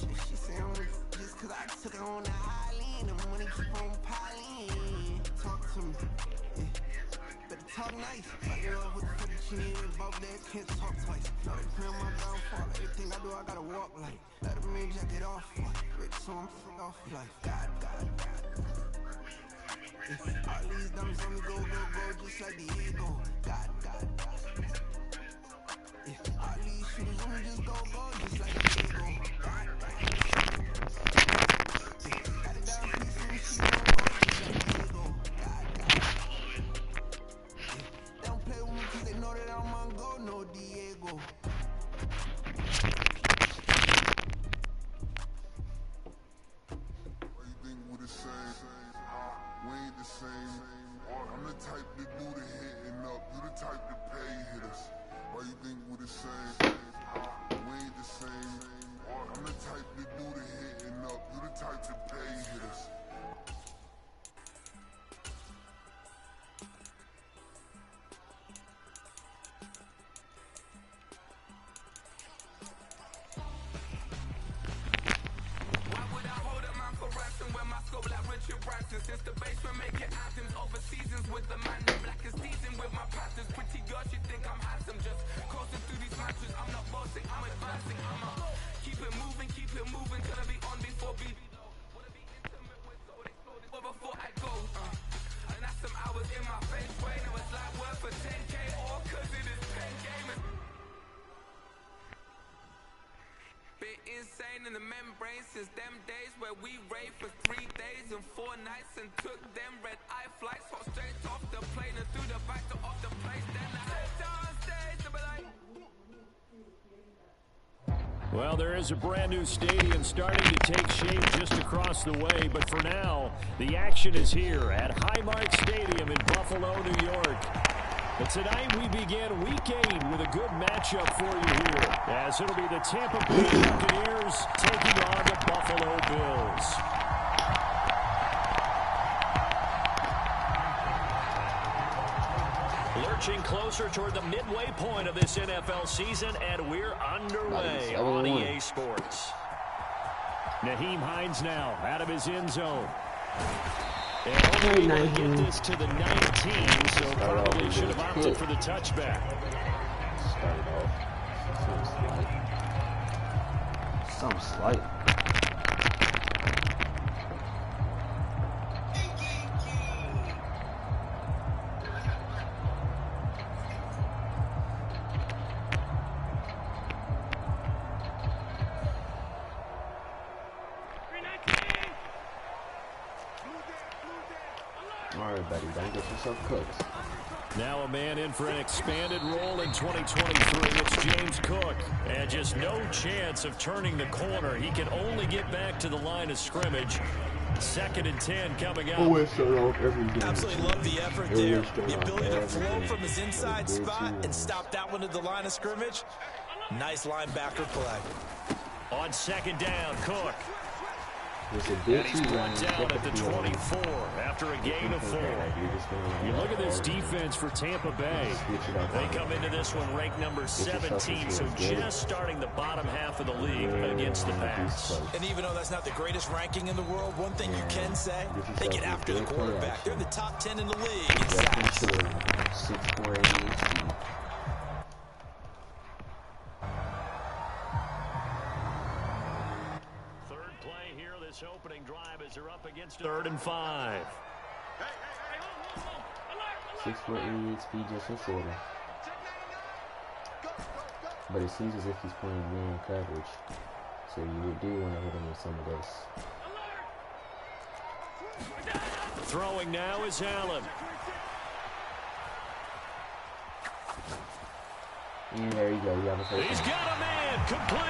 She say I'm rich just cause I took her on the island. The money keep on piling. Talk to me, yeah. Better talk nice. Fuck it up with the fettuccine and both legs can't talk twice. Now they pray on my downfall. Everything I do, I gotta walk like. Let them in jacket off. Rich, so I'm free off life. God. All these dummies on me go, just like the ego. God. All these shooters on me just go, just like the ego. God. Got it down piece and she gon' go, just like the ego. God. They don't play with me cause they know that I'm on go, no Diego. Why you think we the same? We ain't the same. I'm the type to do the hitting up. You the type to pay hitters. Why you think we the same? We ain't the same. I'm the type to do the hitting up. You the type to pay hitters. Since the basement making anthems over seasons with the man in black is seasoned with my patterns. Pretty girl, she think I'm handsome. Just coasting through these matches. I'm not bossing, I'm advancing. Keep it moving, gonna be on before be. Wanna be intimate with so exploded before I go. And that's some hours in my face. Way now it's like work for 10K or cause it is pen game. Bit insane in the membrane since them days where we raved for 3 days and 4 nights and took them red eye flights, hot straight off the plane and through the back to off the place. Then I head down stage to be like. Well, there is a brand new stadium starting to take shape just across the way, but for now, the action is here at Highmark Stadium in Buffalo, New York. But tonight we begin Week 8 with a good matchup for you here, as it'll be the Tampa Bay Buccaneers taking on the Buffalo Bills. Lurching closer toward the midway point of this NFL season, and we're underway on EA Sports. Nyheim Hines now out of his end zone. And only able to get this to the 19, so probably should have opted for the touchback. Started off. Some slight. Alright, buddy, don't get yourself cooked. Now a man in for an expanded role in 2023. It's James Cook. And just no chance of turning the corner. He can only get back to the line of scrimmage. 2nd and 10 coming up. Absolutely love the effort there. The ability to flow from his inside spot and stop that one at the line of scrimmage. Nice linebacker play. On 2nd down, Cook. And he's brought down at the 24 after a gain of 4. You look at this defense for Tampa Bay. They come into this one ranked number 17, so just starting the bottom half of the league against the pass. And even though that's not the greatest ranking in the world, one thing you can say, they get after the quarterback. They're in the top 10 in the league in sacks. 6'4" ADHD. Opening drive as they're up against 3rd and 5. 6'4" ADHD just in Florida. But it seems as if he's playing man coverage. So you do want to hit him with some of this. Throwing now is Allen. And there you go. You have a first. He's got a man complete.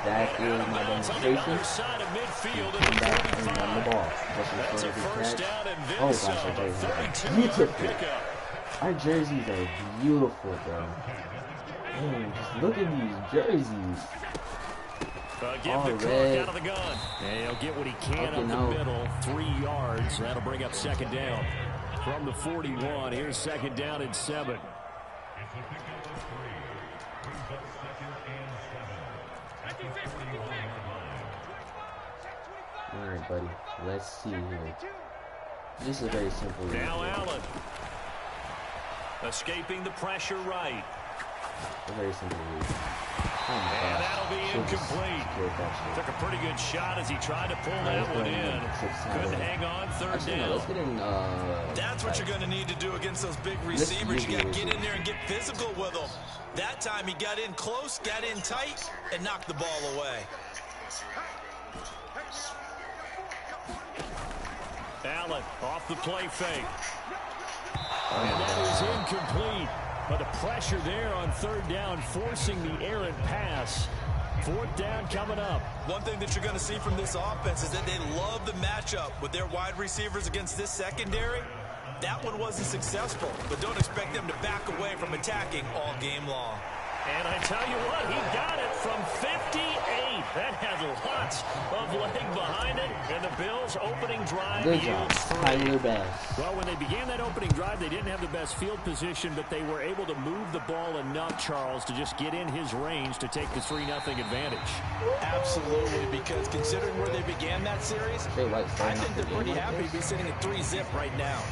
That is my demonstration. Side of midfield Come back and run the ball. That's a first down and then some. You took it. Our jerseys are beautiful, bro. Man, just look at these jerseys. Give the Cook out of the gun. And he'll get what he can up the middle. 3 yards. That'll bring up 2nd down. From the 41, here's 2nd down and 7. Alright, buddy. Let's see here. This is very simple. Now Allen. Escaping the pressure right. A very simple read. Oh my and gosh. that'll be incomplete. Took a pretty good shot as he tried to pull that one in. Couldn't hang on third down. Let's get in, that's what you're going to need to do against those big receivers. You got to get in there and get physical with them. That time he got in close, got in tight, and knocked the ball away. Allen off the play fake. And that is incomplete. But the pressure there on third down, forcing the errant pass. Fourth down coming up. One thing that you're going to see from this offense is that they love the matchup with their wide receivers against this secondary. That one wasn't successful, but don't expect them to back away from attacking all game long. And I tell you what, he got it from 58. That had lots of leg behind it. And the Bills' opening drive yields 3. Well, when they began that opening drive, they didn't have the best field position, but they were able to move the ball enough, Charles, to just get in his range to take the 3-0 advantage. Absolutely, because considering where they began that series, I think they're pretty happy to be sitting at 3-zip right now.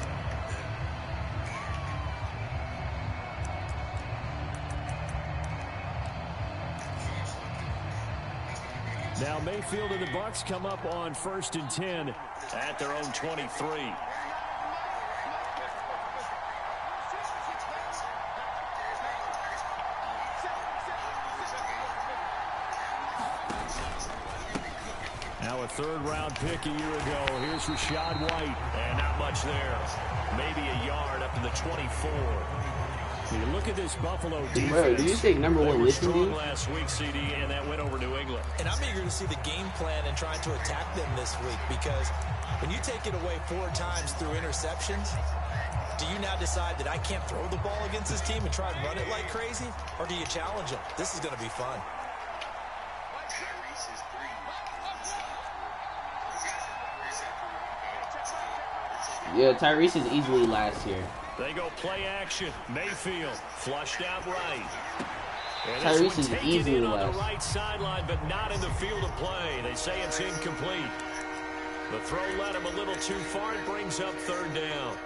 Now Mayfield and the Bucs come up on 1st and 10 at their own 23. Now a third-round pick a year ago. Here's Rashad White, and not much there. Maybe a yard up to the 24. You look at this Buffalo defense. Bro, do you think number one strong last week, CD, and that went over New England? And I'm eager to see the game plan and trying to attack them this week, because when you take it away 4 times through interceptions, do you now decide that I can't throw the ball against this team and try and run it like crazy? Or do you challenge them? This is going to be fun. Yeah, Tyrese is easily last here. They go play action. Mayfield flushed out right. And Tyrese is easily on last. the right sideline, but not in the field of play. They say it's incomplete. The throw led him a little too far. It brings up third down.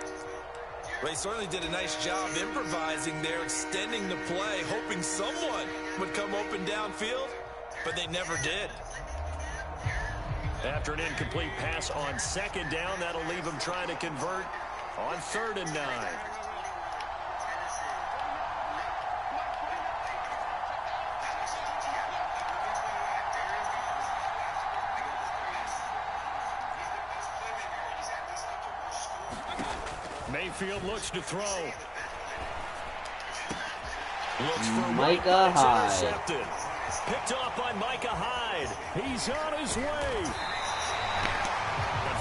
Well, he certainly did a nice job improvising there, extending the play, hoping someone would come open downfield, but they never did. After an incomplete pass on 2nd down, that'll leave him trying to convert on 3rd and 9. Mayfield looks to throw. Looks for Micah Hyde. Intercepted. Picked off by Micah Hyde. He's on his way.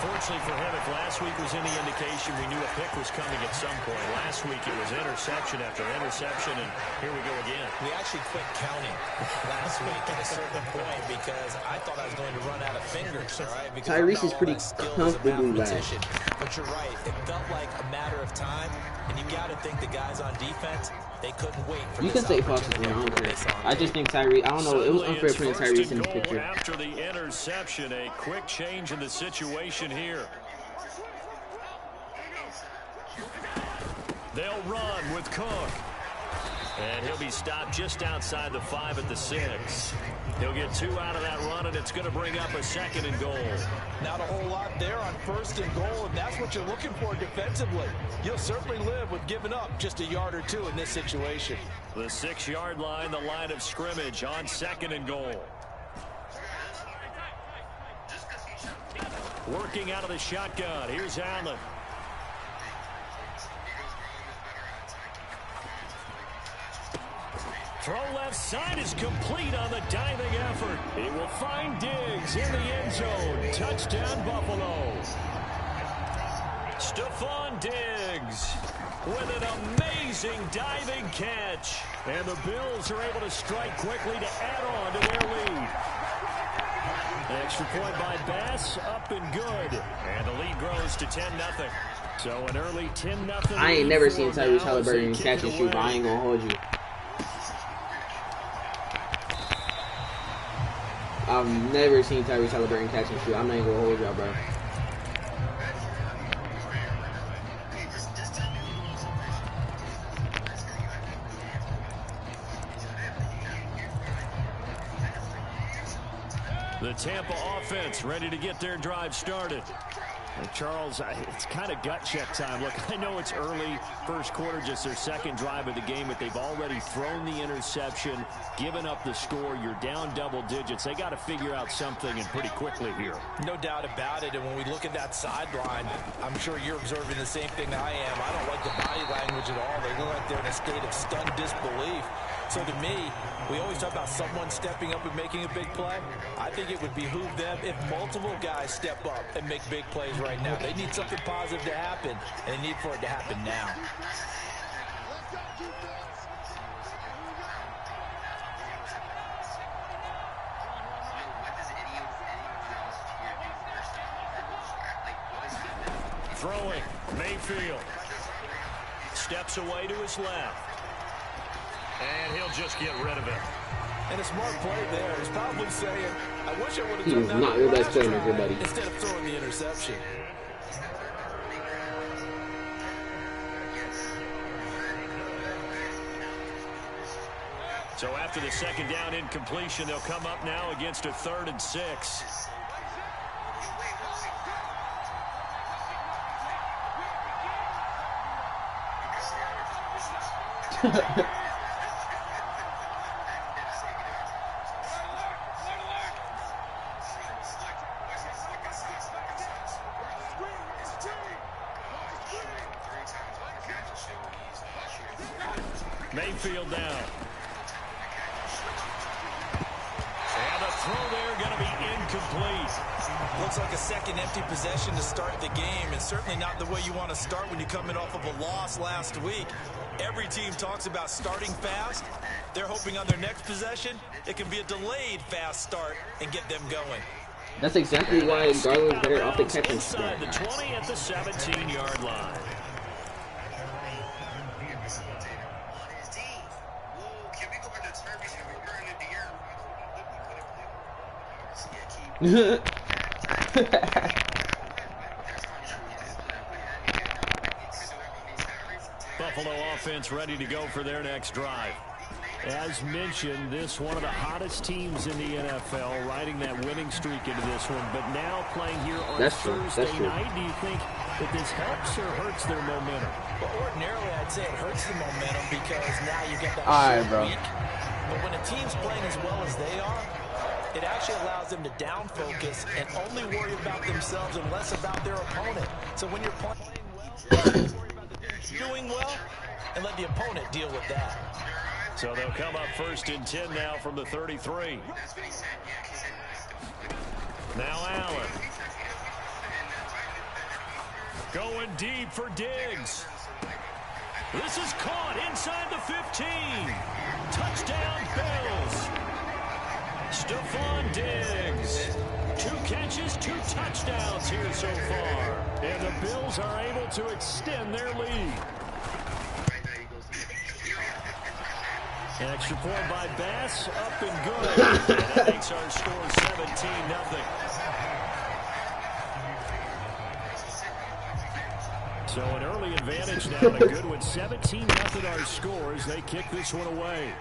Unfortunately for him, if last week was any indication, we knew a pick was coming at some point. Last week it was interception after interception, and here we go again. We actually quit counting last week at a certain point because I thought I was going to run out of fingers, all right? Because Tyrese is pretty comfortably last. But you're right. It felt like a matter of time, and you got to think the guys on defense, they couldn't wait for you this can say Fox is wrong. I just think Tyrese, I don't know, it was unfair putting Tyrese in the picture. After the interception, a quick change in the situation here. They'll run with Cook. And he'll be stopped just outside the 5 at the 6. He'll get 2 out of that run, and it's going to bring up a 2nd and goal. Not a whole lot there on 1st and goal, and that's what you're looking for defensively. You'll certainly live with giving up just a yard or 2 in this situation. The 6-yard line, the line of scrimmage on 2nd and goal. Working out of the shotgun. Here's Allen. Throw left side is complete on the diving effort. He will find Diggs in the end zone. Touchdown, Buffalo. Stephon Diggs with an amazing diving catch. And the Bills are able to strike quickly to add on to their lead. An extra point by Bass, up and good. And the lead grows to 10-0. So an early 10-0. I ain't never seen Tyrese Halliburton catch and shoot, but I ain't gonna hold you. I've never seen Tyrese Halliburton catch and shoot. I'm not even gonna hold y'all, bro. The Tampa offense ready to get their drive started. And Charles, it's kind of gut check time. Look, I know it's early, first quarter, just their second drive of the game, but they've already thrown the interception, given up the score. You're down double digits. They got to figure out something, and pretty quickly here. No doubt about it. And when we look at that sideline, I'm sure you're observing the same thing I am. I don't like the body language at all. They look like they're in a state of stunned disbelief. So to me, we always talk about someone stepping up and making a big play. I think it would behoove them if multiple guys step up and make big plays right now. They need something positive to happen, and they need for it to happen now. Throwing, Mayfield. Steps away to his left. And he'll just get rid of it. And a smart play there. He's probably saying, I wish I would have He done was that not your best playmaker, buddy. instead of throwing the interception. So after the second down incompletion, they'll come up now against a 3rd and 6. Mayfield down. And the throw there going to be incomplete. Looks like a second empty possession to start the game, and certainly not the way you want to start when you're coming off of a loss last week. Every team talks about starting fast. They're hoping on their next possession, it can be a delayed fast start and get them going. That's exactly why Garland's better off the catch and inside the 20 at the 17-yard line. Buffalo offense ready to go for their next drive. As mentioned, this one of the hottest teams in the NFL, riding that winning streak into this one, but now playing here on Thursday night. Do you think that this helps or hurts their momentum? Well, ordinarily, I'd say it hurts the momentum because now you get that short week. But when a team's playing as well as they are, it actually allows them to down focus and only worry about themselves and less about their opponent. So when you're playing well, worry about the team doing well and let the opponent deal with that. So they'll come up 1st and 10 now from the 33. Now Allen. Going deep for Diggs. This is caught inside the 15. Touchdown Bills. Stephon Diggs. 2 catches, 2 touchdowns here so far. And the Bills are able to extend their lead. An extra point by Bass, up and good. And that makes our score 17-0. So an early advantage now, and a good one. 17-0 our score as they kick this one away.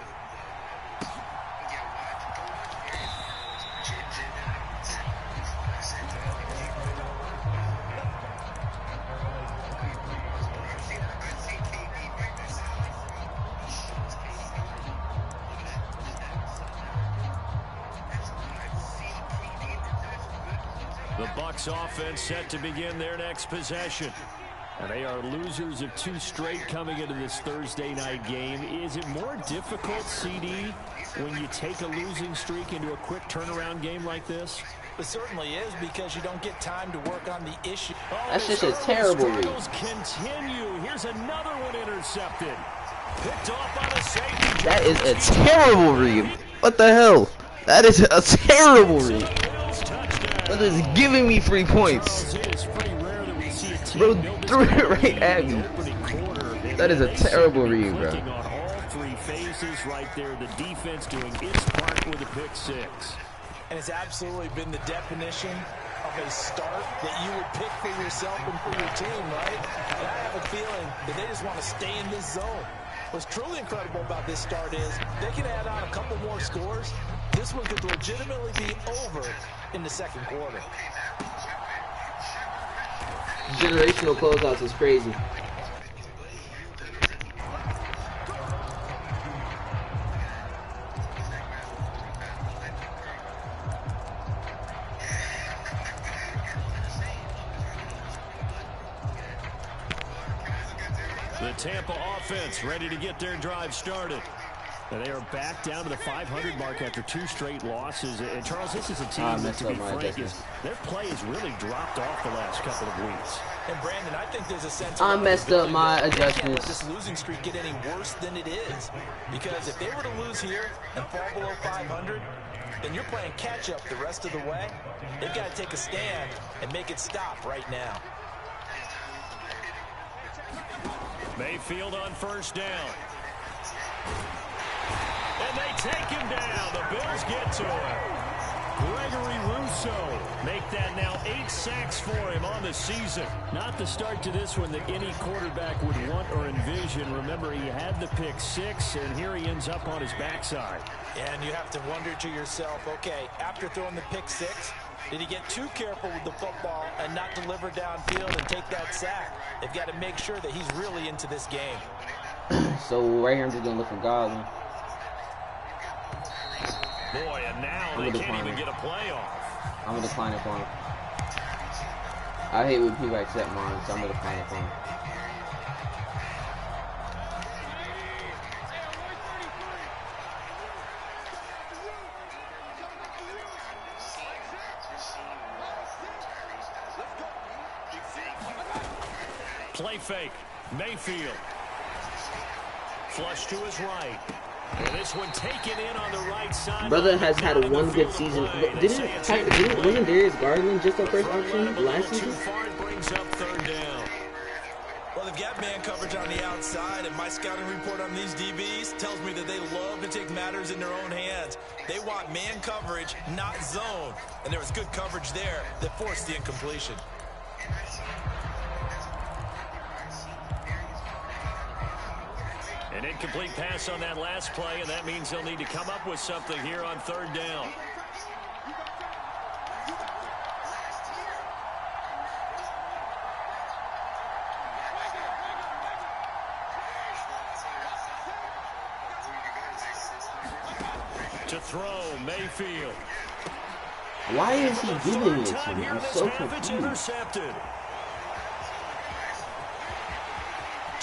The Bucs offense set to begin their next possession. And they are losers of 2 straight coming into this Thursday night game. Is it more difficult, CD, when you take a losing streak into a quick turnaround game like this? It certainly is, because you don't get time to work on the issue. That's just a terrible read. Continue. Here's another one intercepted. Picked off by the safety. That is a terrible read. What the hell? That is a terrible read. That is giving me 3 points. Bro threw it right at me. That is a terrible read, bro. On all 3 phases right there. The defense doing its part with a pick 6. and it's absolutely been the definition of a start that you would pick for yourself and for your team, right? And I have a feeling that they just want to stay in this zone. What's truly incredible about this start is they can add on a couple more scores. This one could legitimately be over in the second quarter. Generational closeouts is crazy. The Tampa offense ready to get their drive started. And they are back down to the 500 mark after 2 straight losses. And Charles, this is a team that, to be frank, their play has really dropped off the last couple of weeks. And Brandon, I think there's a sense I messed up my adjustments. Can't let this losing streak get any worse than it is. Because if they were to lose here and fall below 500, then you're playing catch up the rest of the way. They've got to take a stand and make it stop right now. Mayfield on first down. And they take him down. The Bills get to him. Gregory Rousseau make that now 8 sacks for him on the season. Not the start to this one that any quarterback would want or envision. Remember, he had the pick 6, and here he ends up on his backside. And you have to wonder to yourself, okay, after throwing the pick 6, did he get too careful with the football and not deliver downfield and take that sack? They've got to make sure that he's really into this game. So right here I'm just going to look for Godwin. Boy, and now they can't even get a play off. I'm going to decline it for him. I hate when people accept mine, so I'm going to decline it for him. Play fake. Mayfield. Flush to his right. And this one taken in on the right side. Brother has had one good season. Wasn't Darius Garland just our first option last season? Brings up third down. Well, they've got man coverage on the outside, and my scouting report on these DBs tells me that they love to take matters in their own hands. They want man coverage, not zone. And there was good coverage there that forced the incompletion. An incomplete pass on that last play, and that means they'll need to come up with something here on third down. To throw, Mayfield. Why is he giving it to me? I'm so confused. It's intercepted.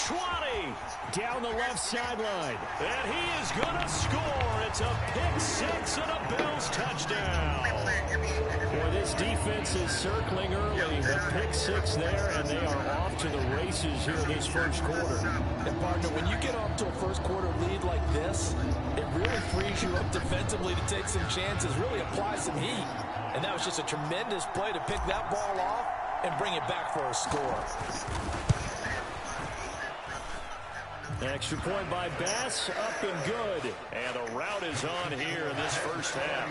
20 down the left sideline, and he is going to score. It's a pick 6 and a Bills touchdown. Boy, this defense is circling early. A pick 6 there, and they are off to the races here this first quarter. And partner, when you get off to a first quarter lead like this, it really frees you up defensively to take some chances, really apply some heat. And that was just a tremendous play to pick that ball off and bring it back for a score. Extra point by Bass, up and good. And the route is on here in this first half.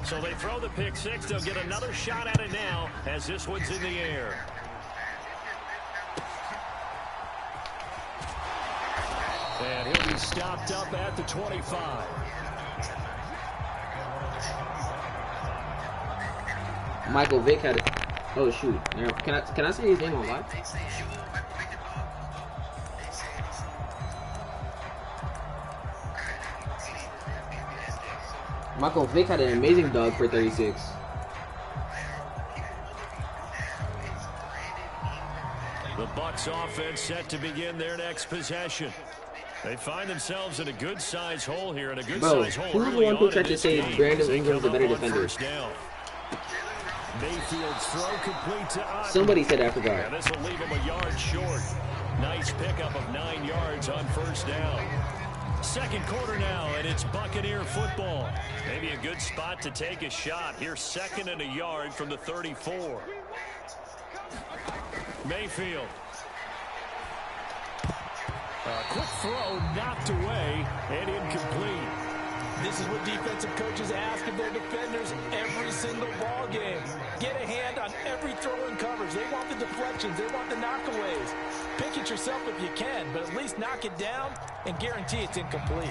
So they throw the pick 6. They'll get another shot at it now as this one's in the air. And he'll be stopped up at the 25. Michael Vick had it. Oh shoot! Can I say his name on live? Michael Vick had an amazing dog for 36. The Bucs offense set to begin their next possession. They find themselves in a good-sized hole here, and a good-sized hole who's the early one who on tried in to this say game. Brandon Ingram's a better defender? Mayfield's throw complete to Otten. Somebody said I forgot. And this will leave him a yard short. Nice pickup of 9 yards on first down. Second quarter now, and it's Buccaneer football. Maybe a good spot to take a shot. Here's 2nd and a yard from the 34. Mayfield Quick throw knocked away and incomplete. This is what defensive coaches ask of their defenders every single ball game. Get a hand on every throw in coverage. They want the deflections. They want the knockaways. Pick it yourself if you can, but at least knock it down and guarantee it's incomplete.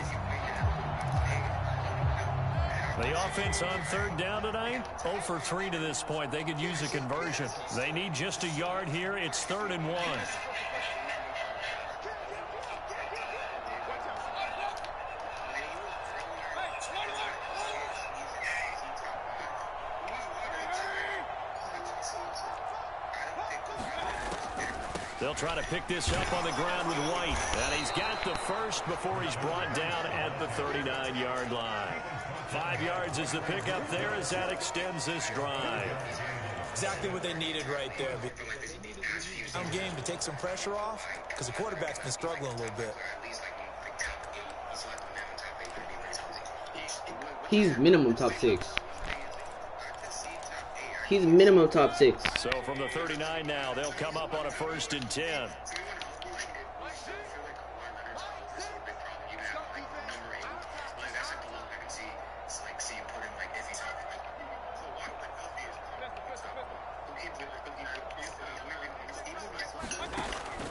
The offense on third down tonight, 0 for 3 to this point. They could use a conversion. They need just a yard here. It's 3rd and 1. They'll try to pick this up on the ground with White. And he's got the first before he's brought down at the 39-yard line. 5 yards is the pickup there as that extends this drive. Exactly what they needed right there. Game to take some pressure off because the quarterback's been struggling a little bit. He's minimum top 6. He's minimum top 6. So from the 39 now, they'll come up on a 1st and 10.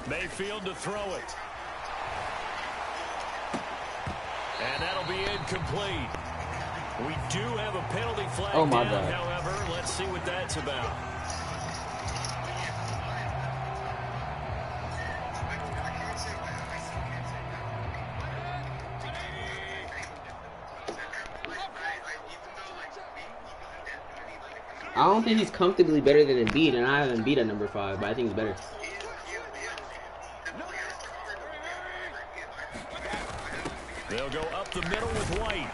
Mayfield to throw it. And that'll be incomplete. We do have a penalty flag down, however. Let's see what that's about. I don't think he's comfortably better than Embiid, and I have Embiid at number 5, but I think he's better. They'll go up the middle with White.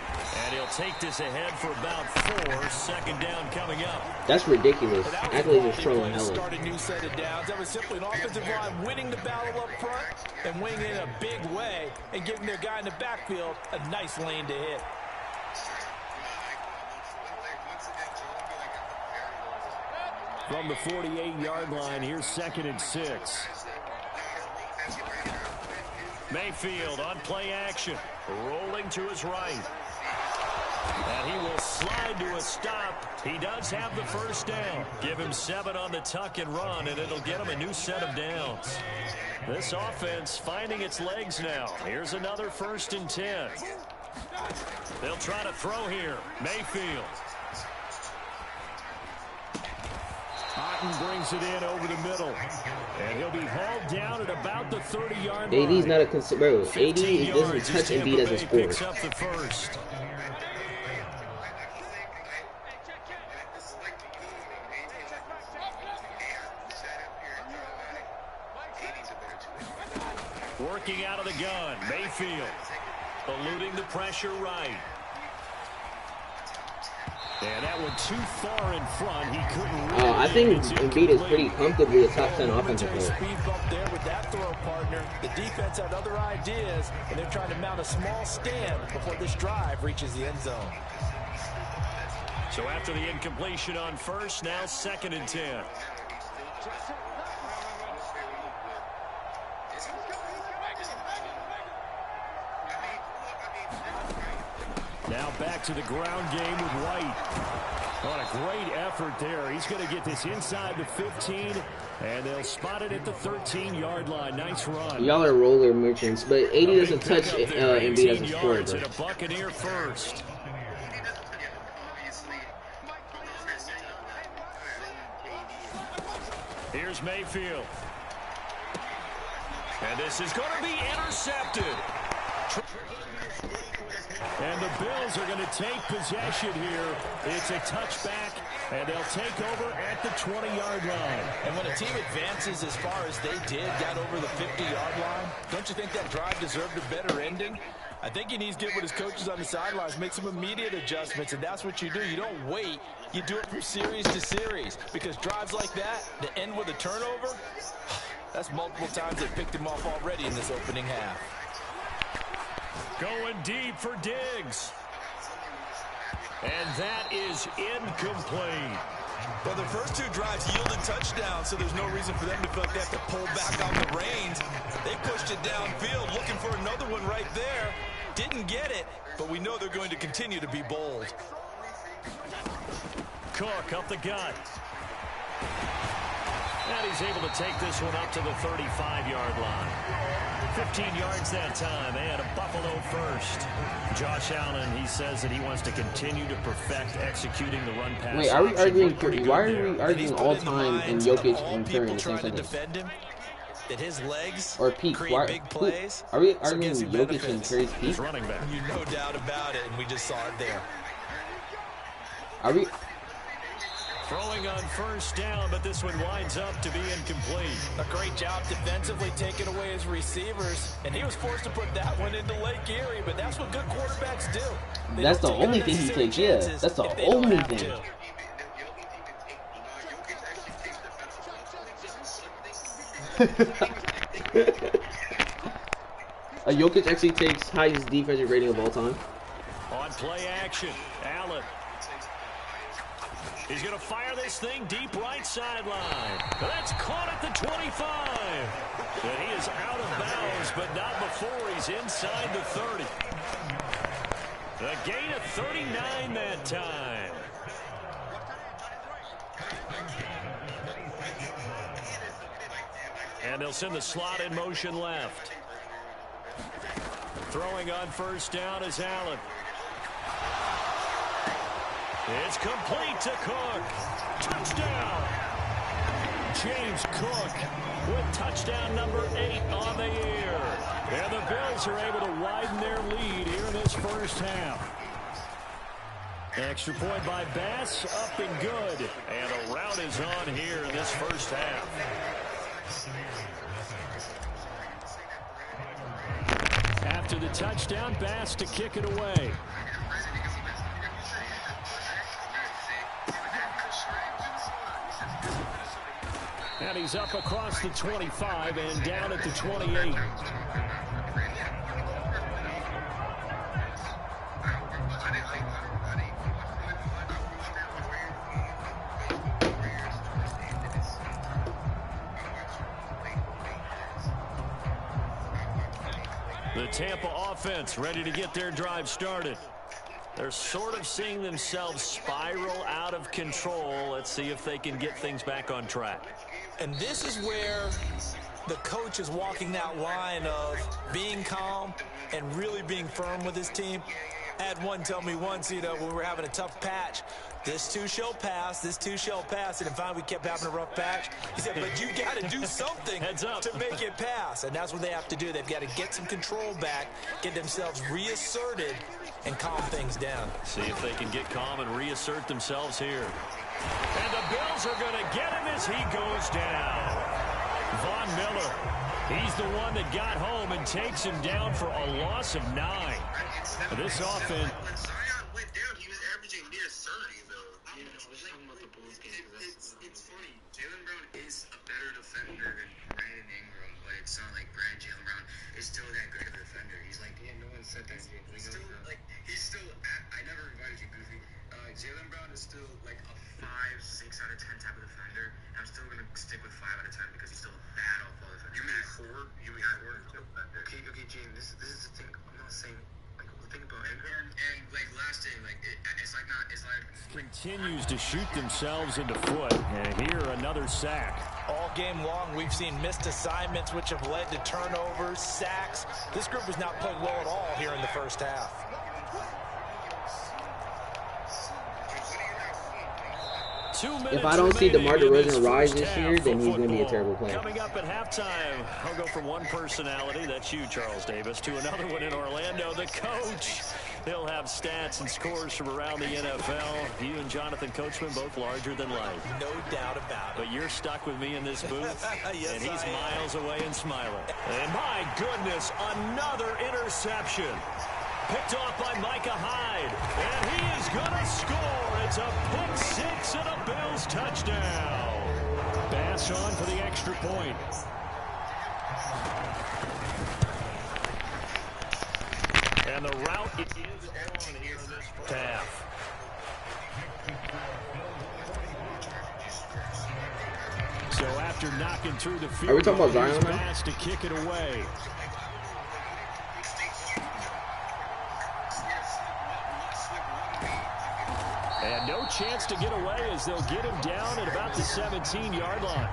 And he'll take this ahead for about 4. 2nd down coming up. That's ridiculous. Athletes are trolling hella. Start a new set of downs. That was simply an offensive line winning the battle up front and winning in a big way and giving their guy in the backfield a nice lane to hit. From the 48-yard line, here's 2nd and 6. Mayfield on play action, rolling to his right. And he will slide to a stop. He does have the first down. Give him 7 on the tuck and run, and it'll get him a new set of downs. This offense finding its legs now. Here's another 1st and 10. They'll try to throw here. Mayfield. Otten brings it in over the middle. And he'll be hauled down at about the 30-yard line. AD's not a concern. Bro, AD doesn't touch Embiid as a scorer. Picks up the first. Working out of the gun, Mayfield eluding the pressure right. And that one too far in front. He couldn't really I think Embiid is pretty comfortably a top 10 offensive player. Speed bump there with that throw partner. The defense had other ideas, and they're trying to mount a small stand before this drive reaches the end zone. So after the incompletion on first, now 2nd and 10. Now back to the ground game with White. What a great effort there. He's going to get this inside the 15, and they'll spot it at the 13-yard line. Nice run. Y'all are roller merchants, but AD doesn't touch Embiid as a scorer. And a Buccaneer first. Here's Mayfield. And this is going to be intercepted. And the Bills are going to take possession here. It's a touchback, and they'll take over at the 20-yard line. And when a team advances as far as they did, got over the 50-yard line, don't you think that drive deserved a better ending? I think he needs to get with his coaches on the sidelines, make some immediate adjustments, and that's what you do. You don't wait. You do it from series to series, because drives like that, to end with a turnover, that's multiple times they picked him off already in this opening half. Going deep for Diggs. And that is incomplete. Well, their first 2 drives yielded touchdowns, so there's no reason for them to feel like they have to pull back on the reins. They pushed it downfield, looking another one right there. Didn't get it, but we know they're going to continue to be bold. Cook up the gut. And he's able to take this one up to the 35-yard line. 15 yards that time, and a Buffalo first. Josh Allen, he says that he wants to continue to perfect executing the run pass. Wait, are we arguing? Why are we He's arguing put all in the time in minds of Jokic all and Curry in people the same trying to sentence? defend him, that his legs Or peak? create Why? big plays. Are we so arguing gives him Jokic and benefits. Curry's peak? He's running back. You no doubt about it, and we just saw it there. Are we? Throwing on first down, but this one winds up to be incomplete. A great job defensively taking away his receivers, and he was forced to put that one into Lake Erie, but that's what good quarterbacks do. They That's the don't take only thing he unnecessary takes. Yeah, chances that's the if they don't only have thing. to. Jokic actually takes highest defensive rating of all time. On play action, Allen. He's going to fire this thing deep right sideline. That's caught at the 25. And he is out of bounds, but not before he's inside the 30. A gain of 39 that time. And they'll send the slot in motion left. Throwing on first down is Allen. It's complete to Cook. Touchdown. James Cook with touchdown number 8 on the year. And the Bills are able to widen their lead here in this first half. Extra point by Bass, up and good. And a rout is on here in this first half. After the touchdown, Bass to kick it away. And he's up across the 25 and down at the 28. The Tampa offense ready to get their drive started. They're sort of seeing themselves spiral out of control. Let's see if they can get things back on track. And this is where the coach is walking that line of being calm and really being firm with his team. I had one tell me once, when we were having a tough patch, this too shall pass, this too shall pass. And finally we kept having a rough patch. He said, but you got to do something to make it pass. And that's what they have to do. They've got to get some control back, get themselves reasserted, and calm things down. See if they can get calm and reassert themselves here. And the Bills are going to get him as he goes down. Von Miller, he's the one that got home and takes him down for a loss of 9. This offense. When Zion went down, he was averaging near 30, though. It's funny. Jaylen Brown is a better defender than Brandon Ingram, but it's not like Jaylen Brown is still that great of a defender. He's like, no one said that. He's still, I never invited you, Goofy. Jaylen Brown is still like a 5, 6 out of 10 type of defender. I'm still going to stick with 5 out of 10 because he's still a bad off-ball defender. You mean at 4? You mean at 4? Okay, Gene, this is the thing. I'm not saying, like, the thing about Ingram. And like, last thing, like, it's like not, it's like. Continues to shoot themselves in the foot. And here, another sack. All game long, we've seen missed assignments, which have led to turnovers, sacks. This group has not played well at all here in the first half. If I don't see DeMar DeRozan rise this year, then he's going to be a terrible player. Coming up at halftime, I'll go from one personality, that's you, Charles Davis, to another one in Orlando, the coach. He'll have stats and scores from around the NFL. You and Jonathan Coachman, both larger than life. No doubt about it. But you're stuck with me in this booth, Yes, and he's I am. miles away and smiling. And my goodness, another interception. Picked off by Micah Hyde. And he is going to score. It's a pick 6 and a Bills touchdown. Bass on for the extra point. And the route is on here in this half. So after knocking through the field, Are we talking about Zion now? Bass to kick it away. And no chance to get away as they'll get him down at about the 17-yard line.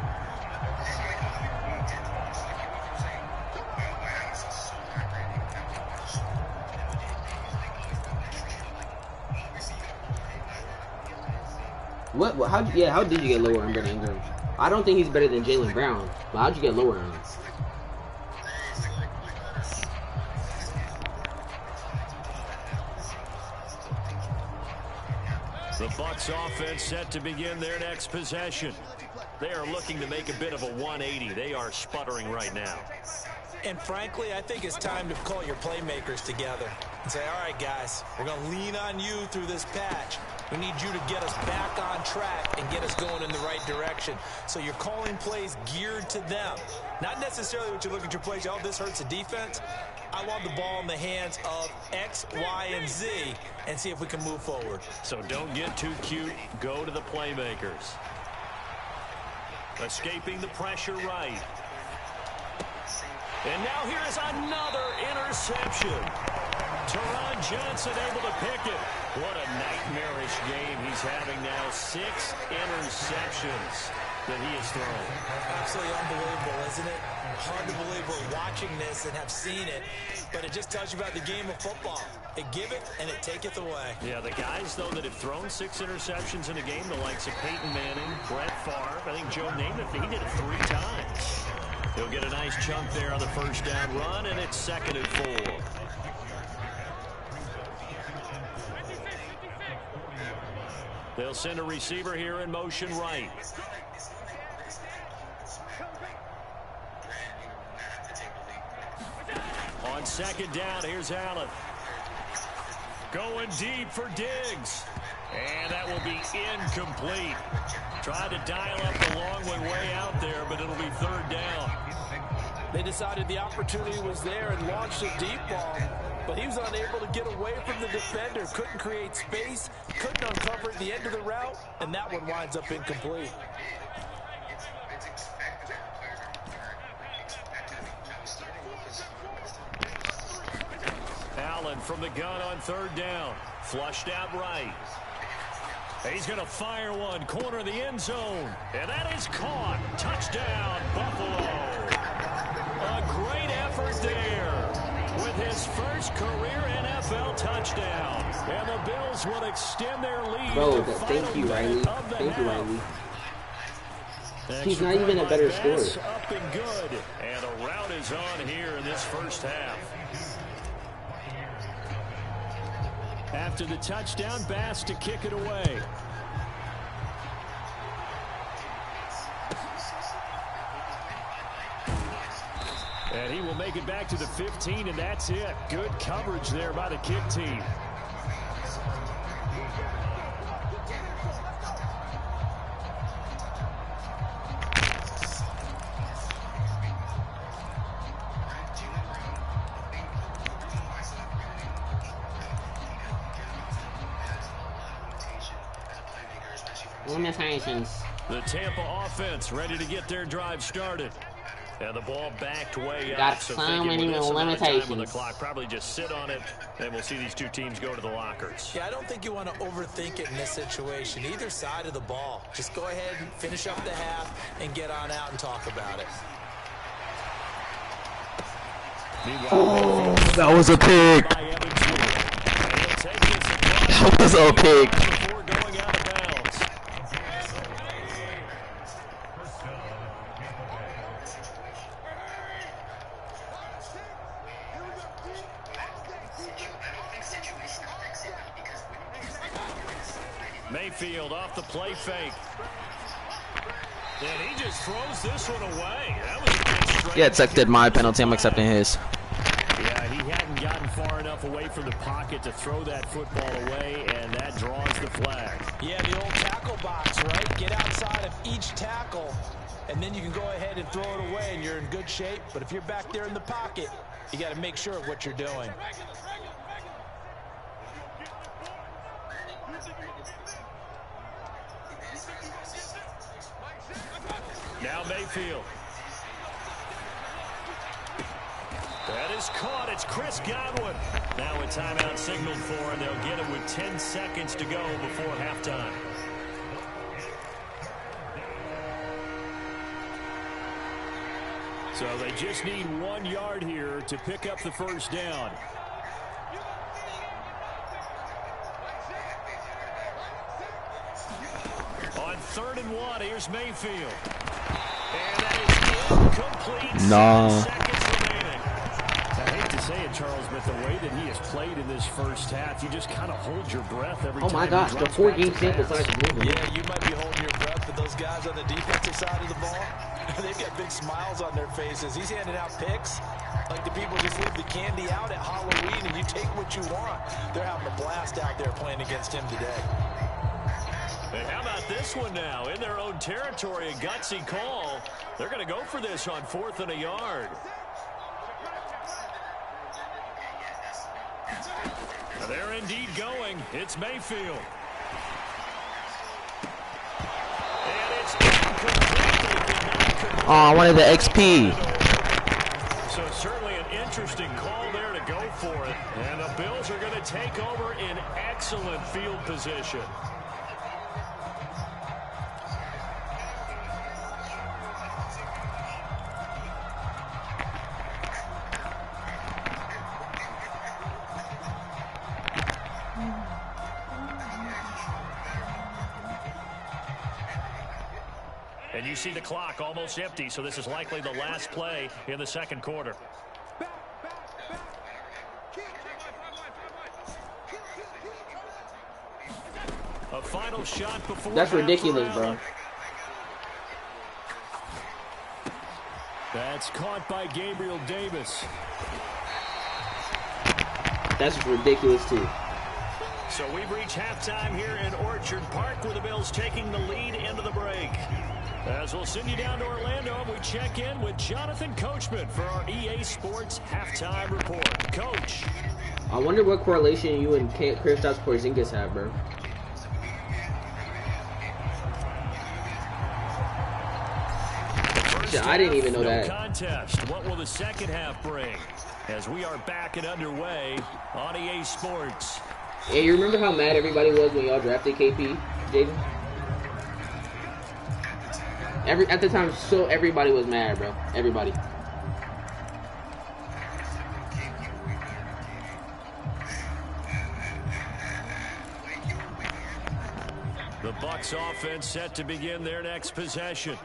What? How did you get lower on Brandon Ingram? I don't think he's better than Jaylen Brown, but how'd you get lower on him? The Bucs offense set to begin their next possession. They are looking to make a bit of a 180. They are sputtering right now. And frankly, I think it's time to call your playmakers together and say, all right, guys, we're going to lean on you through this patch. We need you to get us back on track and get us going in the right direction. So you're calling plays geared to them. Not necessarily what you look at your plays, oh, this hurts the defense. I want the ball in the hands of X, Y, and Z and see if we can move forward. So don't get too cute. Go to the playmakers. Escaping the pressure right. And now here is another interception. Teron Johnson able to pick it. What a nightmarish game he's having now. 6 interceptions that he has thrown. Absolutely unbelievable, isn't it? Hard to believe we're watching this and have seen it, but it just tells you about the game of football. It giveth and it taketh away. Yeah, the guys, though, that have thrown 6 interceptions in a game, the likes of Peyton Manning, Brett Favre, I think Joe named it, he did it 3 times. He'll get a nice chunk there on the first down run, and it's 2nd and 4. They'll send a receiver here in motion right. On 2nd down, here's Allen. Going deep for Diggs. And that will be incomplete. Tried to dial up the long one way out there, but it'll be 3rd down. They decided the opportunity was there and launched a deep ball, but he was unable to get away from the defender. Couldn't create space, couldn't uncover at the end of the route, and that one winds up incomplete. Allen from the gun on 3rd down. Flushed out right. He's going to fire one, corner of the end zone. And that is caught. Touchdown, Buffalo. A great effort there with his first career NFL touchdown. And the Bills will extend their lead. Bro, thank you, Riley. Thank you, Riley. He's not even a better scorer. Up and good. And a rout is on here in this first half. After the touchdown, Bass to kick it away. And he will make it back to the 15, and that's it. Good coverage there by the kick team. Limitations. The Tampa offense ready to get their drive started. And the ball backed way Got out. so many limitations. On the clock, probably just sit on it, and we'll see these two teams go to the lockers. Yeah, I don't think you want to overthink it in this situation. Either side of the ball. Just go ahead and finish up the half and get on out and talk about it. Oh, that was a pick. That was a pick. Mayfield off the play fake. And he just throws this one away. That was a good straight. Yeah, accepted my penalty. I'm accepting his. Yeah, he hadn't gotten far enough away from the pocket to throw that football away, and that draws the flag. Yeah, the old tackle box, right? Get outside of each tackle, and then you can go ahead and throw it away, and you're in good shape. But if you're back there in the pocket, you got to make sure of what you're doing. Now Mayfield. That is caught. It's Chris Godwin. Now a timeout signaled for, and they'll get it with 10 seconds to go before halftime. So they just need 1 yard here to pick up the first down. On 3rd and 1, here's Mayfield. And that is incomplete. 7 seconds remaining. I hate to say it, Charles, but the way that he has played in this first half, you just kind of hold your breath every time. Oh my gosh, the 4-game sample size is moving. Yeah, you might be holding your breath, but those guys on the defensive side of the ball, they've got big smiles on their faces. He's handing out picks like the people just leave the candy out at Halloween and you take what you want. They're having a blast out there playing against him today. And how about this one now? In their own territory, a gutsy call. They're going to go for this on 4th and a yard. They're indeed going. It's Mayfield. And it's Oh, I wanted the XP. So certainly an interesting call there to go for it. And the Bills are going to take over in excellent field position. And you see the clock almost empty, so this is likely the last play in the second quarter. A final shot before. That's ridiculous, bro. That's caught by Gabriel Davis. That's ridiculous, too. So we've reached halftime here in Orchard Park with the Bills taking the lead into the break. As we'll send you down to Orlando, we check in with Jonathan Coachman for our EA Sports Halftime Report. Coach. I wonder what correlation you and Kristaps Porzingis have, bro. I didn't even know that. Contest. What will the second half bring? As we are back and underway on EA Sports. Hey, you remember how mad everybody was when y'all drafted KP, Jaden? At the time, so everybody was mad, bro. Everybody. The Bucs offense set to begin their next possession.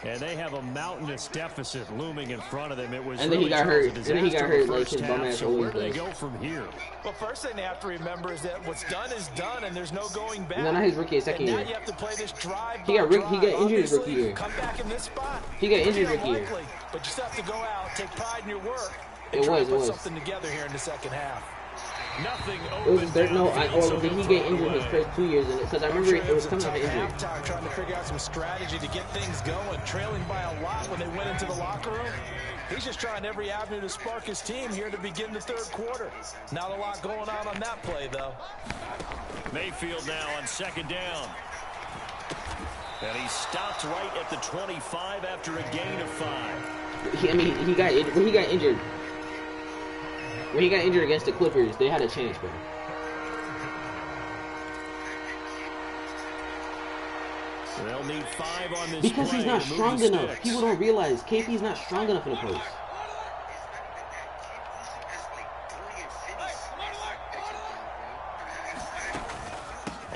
And they have a mountainous deficit looming in front of them. It was and then really he got hurt. And then he got hurt like his half, bum ass so where always do they does. go from here? Well, first thing they have to remember is that what's done is done, and there's no going back. No, not his rookie, his second year. Now you have to play this drive. He got injured his rookie year. Come back in this spot. He got injured rookie year. But you still have to go out, take pride in your work, It and try to put was. something together here in the second half. Nothing It was there. No, did he get injured his first 2 years? Because I remember it was coming off an injury. Halftime, trying to figure out some strategy to get things going, trailing by a lot when they went into the locker room. He's just trying every avenue to spark his team here to begin the third quarter. Not a lot going on that play, though. Mayfield now on second down. And he stopped right at the 25 after a gain of 5. He got injured. When he got injured against the Clippers, they had a chance, bro. They'll need 5 on this because play he's not to move strong the enough. sticks. People don't realize KP's not strong enough in the post.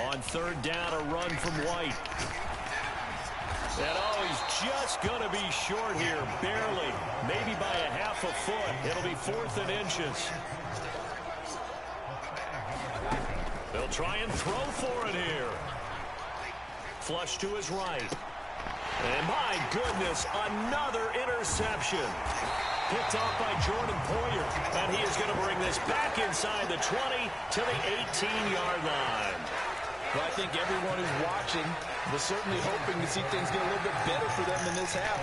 On third down, a run from White. And he's just going to be short here, barely, maybe by a half a foot. It'll be 4th and inches. They'll try and throw for it here. Flush to his right. And my goodness, another interception. Picked off by Jordan Poyer. And he is going to bring this back inside the 20 to the 18-yard line. Well, I think everyone who's watching was certainly hoping to see things get a little bit better for them in this half,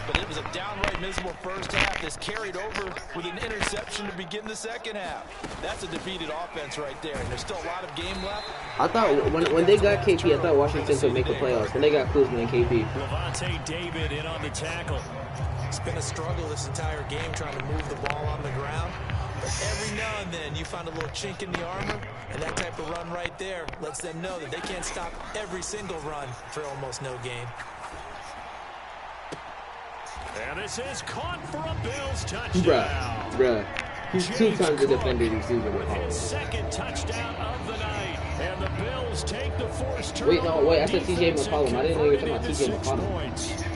but it was a downright miserable first half that's carried over with an interception to begin the second half. That's a defeated offense right there, and there's still a lot of game left. I thought when they got KP, I thought Washington could make the playoffs. When they got Kuzma and KP. Levante David in on the tackle. It's been a struggle this entire game trying to move the ball on the ground. But every now and then you find a little chink in the armor, and that type of run right there lets them know that they can't stop every single run for almost no gain. And this is caught for a Bills touchdown. Bruh. He's 2 times the defender he's using with his second touchdown of the night. And the Bills take the forced turnover. Wait, I said TJ McCollum. I didn't know you were talking about TJ McCollum.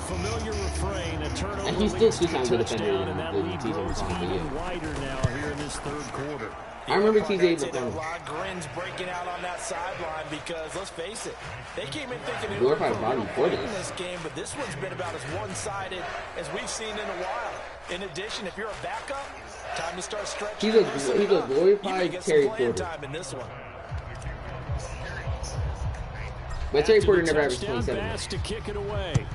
Familiar refrain, a turnover. And he's still 2 times the defender and that lead grows even wider now here in this third quarter. I remember TJ McCollum. A lot of grins breaking out on that sideline because, let's face it, they came in thinking they were were going to win this game, but this one's been about as one-sided as we've seen in a while. In addition, if you're a backup, time to start stretching. He's a glorified Terry Porter. Time in this one. But Terry Porter never averaged 27. Bass to kick it away.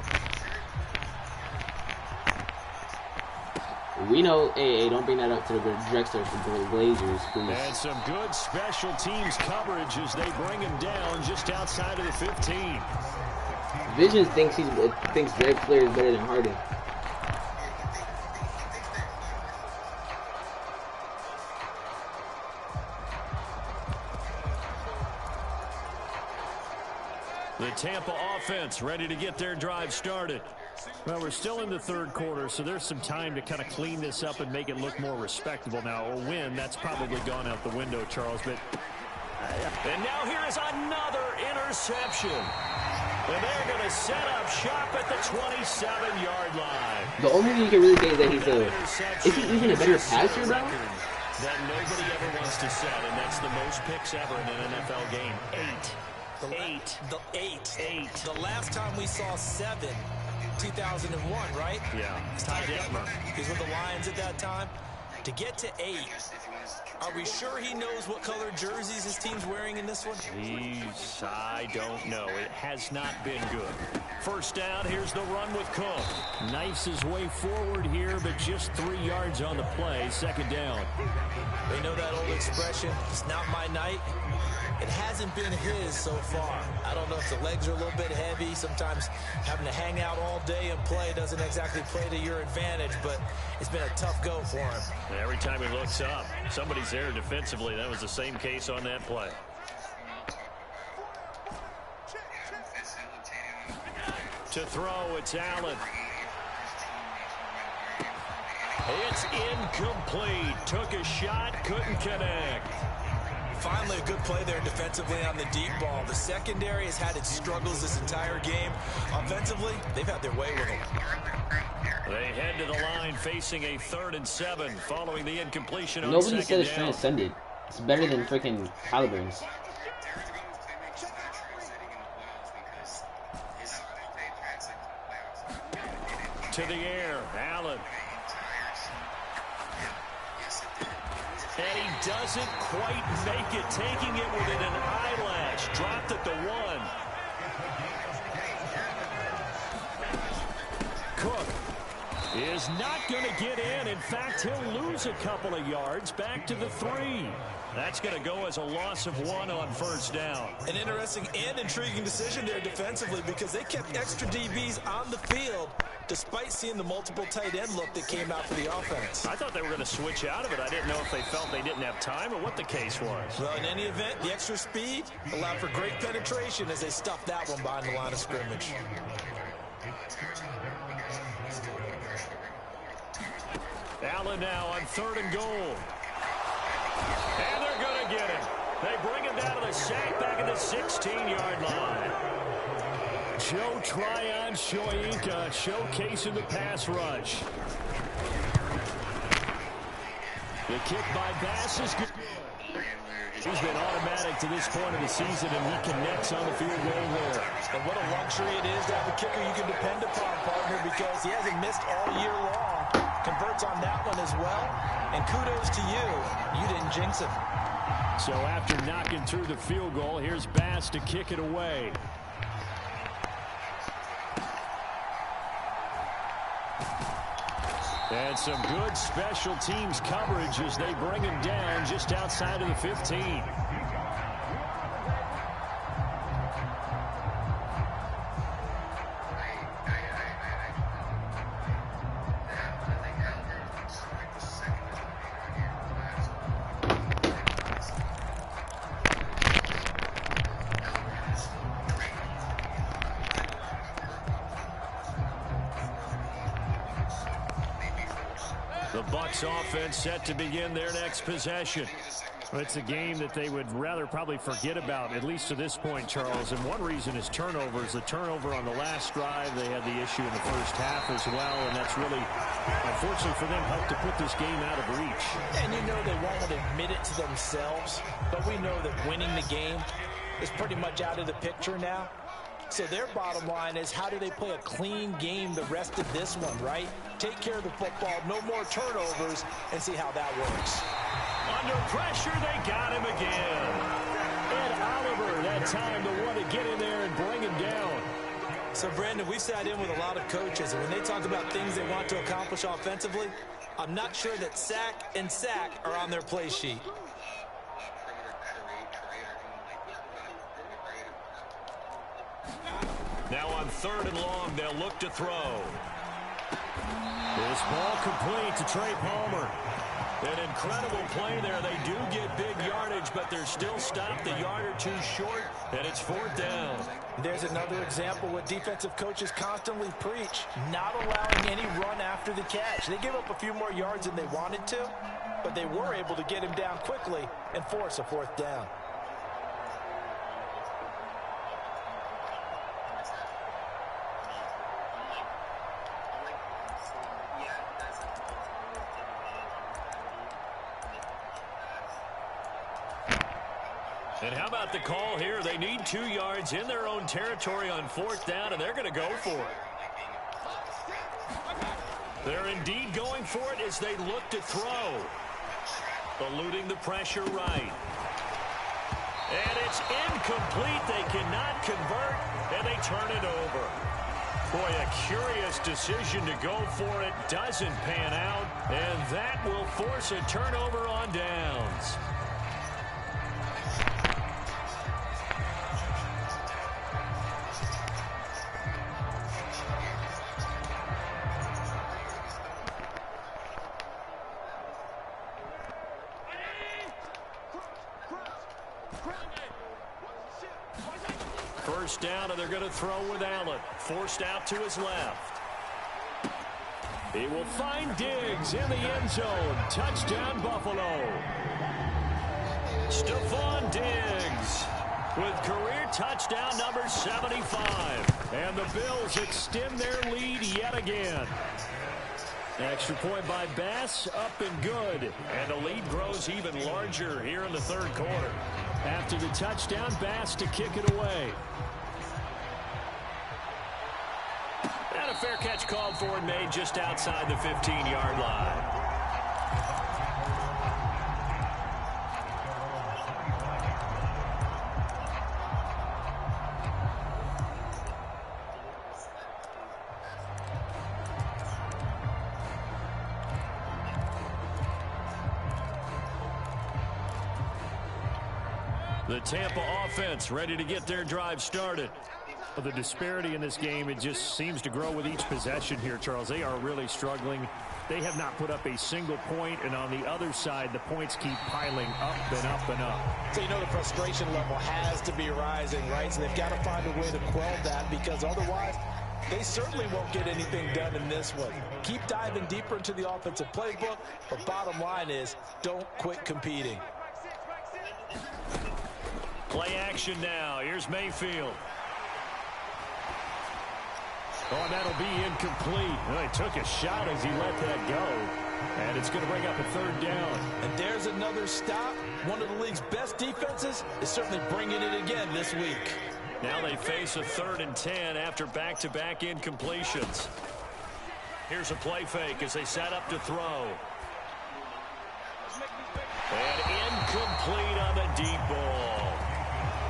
We know, hey, don't bring that up to the Drexler for the Blazers, please. And some good special teams coverage as they bring him down just outside of the 15. Visions thinks Drexler is better than Harden. The Tampa offense ready to get their drive started. Well, we're still in the third quarter, so there's some time to kind of clean this up and make it look more respectable. Now, a win, that's probably gone out the window, Charles. But and now here is another interception. And they're going to set up shop at the 27-yard line. The only thing you can really say is that is he even a better passer, bro? That nobody ever wants to set, and that's the most picks ever in an NFL game. 8. The last time we saw 7, 2001, right? Yeah. Ty Detmer. He was with the Lions at that time. To get to 8, are we sure he knows what color jerseys his team's wearing in this one? Jeez, I don't know. It has not been good. First down, here's the run with Cook. Knifes his way forward here, but just 3 yards on the play. Second down. They know that old expression, it's not my night. It hasn't been his so far. I don't know if the legs are a little bit heavy. Sometimes having to hang out all day and play doesn't exactly play to your advantage, but it's been a tough go for him. And every time he looks up, somebody's there defensively. That was the same case on that play. To throw, it's Allen. It's incomplete. Took a shot, couldn't connect. Finally, a good play there defensively on the deep ball. The secondary has had its struggles this entire game. Offensively, they've had their way with them. They head to the line facing a 3rd and 7 following the incompletion on Nobody second said it's down. transcended. It's better than freaking Halliburton's. To the air, Allen. And he doesn't quite make it, taking it within an eyelash. Dropped at the 1. Cook is not going to get in. In fact, he'll lose a couple of yards back to the 3. That's going to go as a loss of 1 on first down. An interesting and intriguing decision there defensively because they kept extra DBs on the field despite seeing the multiple tight end look that came out for the offense. I thought they were going to switch out of it. I didn't know if they felt they didn't have time or what the case was. Well, in any event, the extra speed allowed for great penetration as they stuffed that one behind the line of scrimmage. Allen now on 3rd and goal. And they're going to get him. They bring him down to the sack back at the 16-yard line. Joe Tryon-Shoyinka showcasing the pass rush. The kick by Bass is good. He's been automatic to this point of the season, and he connects on the field goal there. And what a luxury it is to have a kicker you can depend upon, partner, because he hasn't missed all year long. Converts on that one as well. And kudos to you. You didn't jinx him. So after knocking through the field goal, here's Bass to kick it away. And some good special teams coverage as they bring him down just outside of the 15. The Bucs offense set to begin their next possession. It's a game that they would rather probably forget about, at least to this point, Charles. And one reason is turnovers. The turnover on the last drive, they had the issue in the first half as well. And that's really, unfortunately for them, helped to put this game out of reach. And you know they won't admit it to themselves, but we know that winning the game is pretty much out of the picture now. So their bottom line is, how do they play a clean game the rest of this one, right? Take care of the football, no more turnovers, and see how that works. Under pressure, they got him again. Ed Oliver, that time to want to get in there and bring him down. So, Brandon, we sat in with a lot of coaches, and when they talk about things they want to accomplish offensively, I'm not sure that sack and sack are on their play sheet. Now on 3rd and long, they'll look to throw. This ball complete to Trey Palmer. An incredible play there. They do get big yardage, but they're still stopped a yard or two short, and it's 4th down. There's another example what defensive coaches constantly preach, not allowing any run after the catch. They gave up a few more yards than they wanted to, but they were able to get him down quickly and force a 4th down. And how about the call here? They need 2 yards in their own territory on 4th down, and they're going to go for it. They're indeed going for it as they look to throw. Eluding the pressure right. And it's incomplete. They cannot convert, and they turn it over. Boy, a curious decision to go for it. Doesn't pan out, and that will force a turnover on downs. First down, and they're going to throw with Allen. Forced out to his left. He will find Diggs in the end zone. Touchdown, Buffalo. Stephon Diggs with career touchdown number 75. And the Bills extend their lead yet again. Extra point by Bass, up and good. And the lead grows even larger here in the 3rd quarter. After the touchdown, Bass to kick it away. And a fair catch called for and made just outside the 15-yard line. The Tampa offense ready to get their drive started. But the disparity in this game, it just seems to grow with each possession here, Charles. They are really struggling. They have not put up a single point, and on the other side, the points keep piling up and up and up. So you know the frustration level has to be rising, right? So they've got to find a way to quell that, because otherwise they certainly won't get anything done in this one. Keep diving deeper into the offensive playbook, but bottom line is don't quit competing. Play action now. Here's Mayfield. Oh, and that'll be incomplete. Well, he took a shot as he let that go. And it's going to bring up a 3rd down. And there's another stop. One of the league's best defenses is certainly bringing it again this week. Now they face a 3rd and 10 after back-to-back incompletions. Here's a play fake as they set up to throw. And incomplete on the deep ball.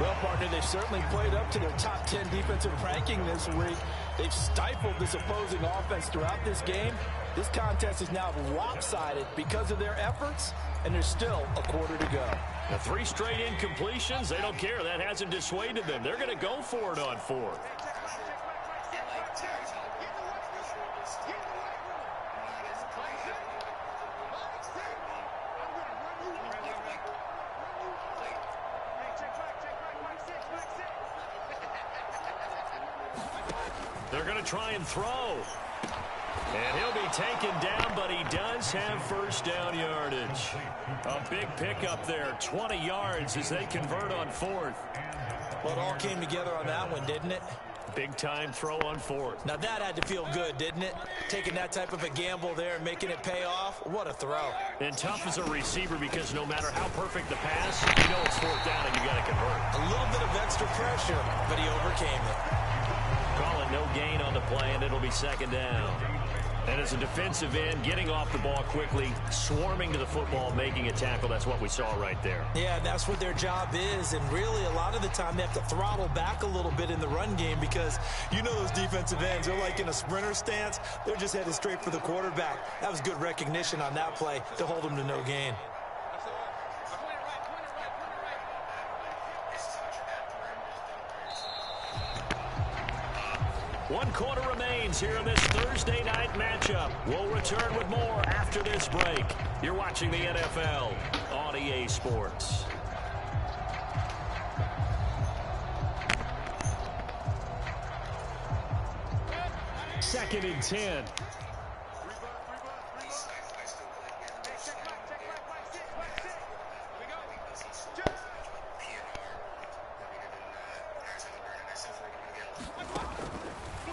Well, partner, they've certainly played up to their top 10 defensive ranking this week. They've stifled this opposing offense throughout this game. This contest is now lopsided because of their efforts, and there's still a quarter to go. Now 3 straight incompletions, they don't care. That hasn't dissuaded them. They're going to go for it on 4th. They're going to try and throw. And he'll be taken down, but he does does have first down yardage. A big pickup there, 20 yards as they convert on fourth. Well, it all came together on that one, didn't it? Big time throw on fourth. Now that had to feel good, didn't it? Taking that type of a gamble there and making it pay off. What a throw. And tough as a receiver because no matter how perfect the pass, you know it's fourth down and you got to convert. A little bit of extra pressure, but he overcame it. Call it no gain on the play, and it'll be second down. And as a defensive end, getting off the ball quickly, swarming to the football, making a tackle, that's what we saw right there. Yeah, that's what their job is, and really a lot of the time they have to throttle back a little bit in the run game because you know those defensive ends, they're like in a sprinter stance. They're just headed straight for the quarterback. That was good recognition on that play to hold them to no gain. One quarter remains here in this Thursday night matchup. We'll return with more after this break. You're watching the NFL on EA Sports. Second and 10.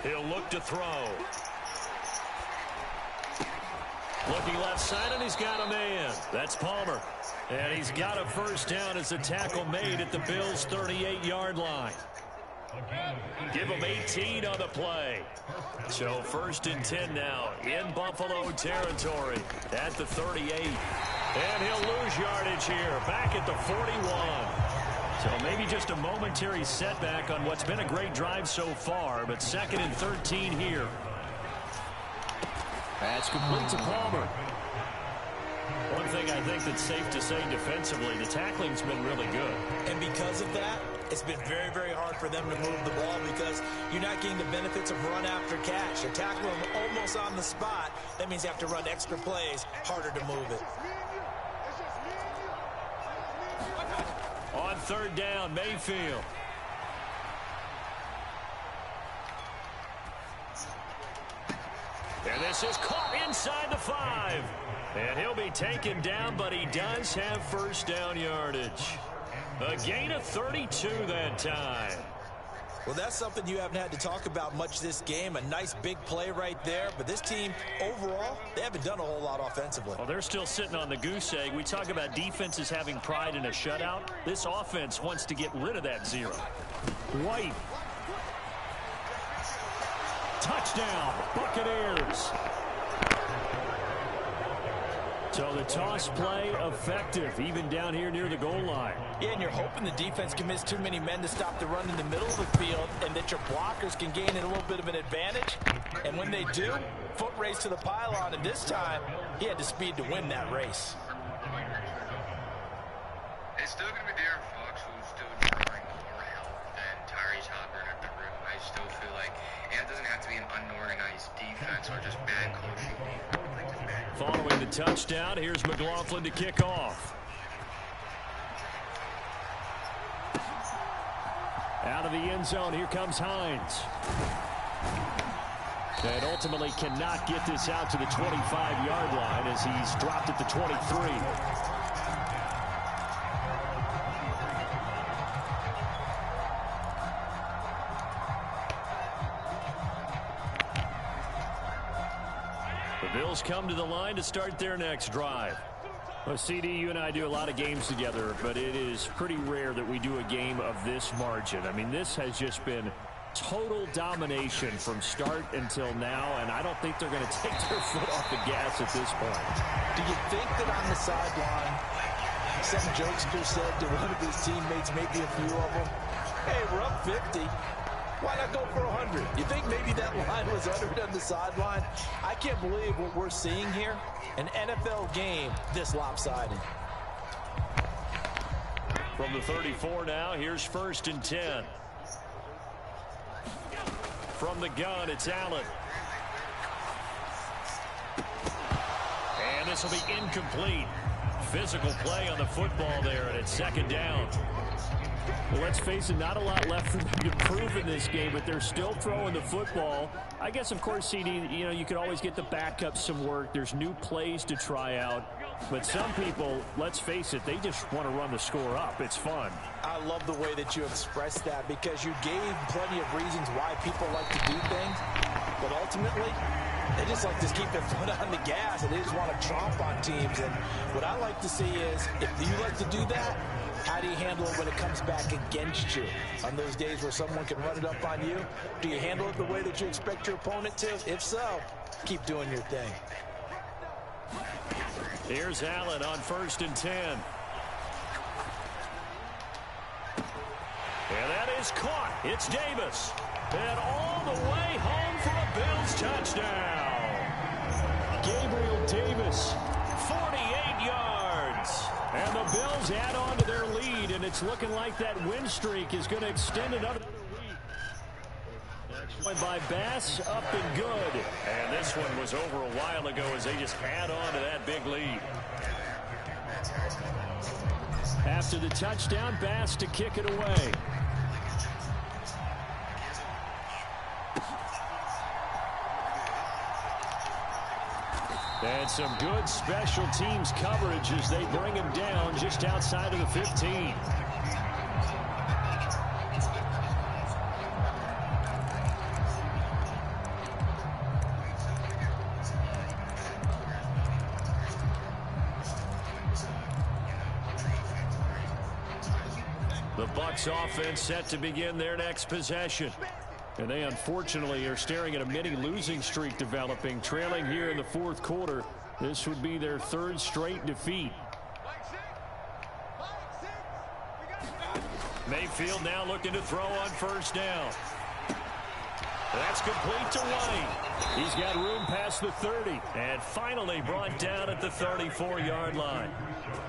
He'll look to throw. Looking left side, and he's got a man. That's Palmer. And he's got a first down as the tackle made at the Bills' 38-yard line. Give him 18 on the play. So first and 10 now in Buffalo territory at the 38. And he'll lose yardage here back at the 41. So maybe just a momentary setback on what's been a great drive so far, but second and 13 here. That's complete to Palmer. One thing I think that's safe to say defensively, the tackling's been really good. And because of that, it's been very, very hard for them to move the ball because you're not getting the benefits of run after catch. You tackle them almost on the spot. That means you have to run extra plays, harder to move it. On third down, Mayfield. And this is caught inside the 5. And he'll be taken down, but he does have first down yardage. A gain of 32 that time. Well, that's something you haven't had to talk about much this game. A nice big play right there. But this team, overall, they haven't done a whole lot offensively. Well, they're still sitting on the goose egg. We talk about defenses having pride in a shutout. This offense wants to get rid of that 0. White. Touchdown, Buccaneers. So the toss play effective, even down here near the goal line. Yeah, and you're hoping the defense can miss too many men to stop the run in the middle of the field and that your blockers can gain a little bit of an advantage. And when they do, foot race to the pylon, and this time, he had the speed to win that race. It's still going to be Darren Fox who's still drawing more help than Tyrese Halliburton at the rim. I still feel like it doesn't have to be an unorganized defense or just bad coaching. Following the touchdown, here's McLaughlin to kick off. Out of the end zone, here comes Hines. And ultimately cannot get this out to the 25-yard line as he's dropped at the 23. The Bills come to the line to start their next drive. Well, CD, you and I do a lot of games together, but it is pretty rare that we do a game of this margin. I mean, this has just been total domination from start until now, and I don't think they're going to take their foot off the gas at this point. Do you think that on the sideline, some jokester said to one of his teammates, maybe a few of them, hey, we're up 50. Why not go for 100? You think maybe that line was uttered on the sideline? I can't believe what we're seeing here. An NFL game this lopsided. From the 34 now, here's first and 10. From the gun, it's Allen. And this will be incomplete. physical play on the football there, and it's second down. Well, let's face it, not a lot left for them to prove in this game, but they're still throwing the football. I guess, of course, CD, you could always get the backup some work. There's new plays to try out. But some people, let's face it, they just want to run the score up. It's fun. I love the way that you expressed that because you gave plenty of reasons why people like to do things. But ultimately, they just like to keep their foot on the gas, and they just want to tromp on teams. And what I like to see is, if you like to do that, how do you handle it when it comes back against you? On those days where someone can run it up on you, do you handle it the way that you expect your opponent to? If so, keep doing your thing. Here's Allen on 1st and 10. And that is caught. It's Davis. And all the way home for a Bills touchdown. Gabriel Davis, 48 yards. And the Bills add on to their lead, and it's looking like that win streak is going to extend another week. By Bass, up and good. And this one was over a while ago as they just add on to that big lead. After the touchdown, Bass to kick it away. And some good special teams coverage as they bring him down just outside of the 15. The Bucs offense set to begin their next possession. And they unfortunately are staring at a mini losing streak developing, trailing here in the fourth quarter. This would be their third straight defeat. Mayfield now looking to throw on 1st down. That's complete to White. He's got room past the 30 and finally brought down at the 34-yard line.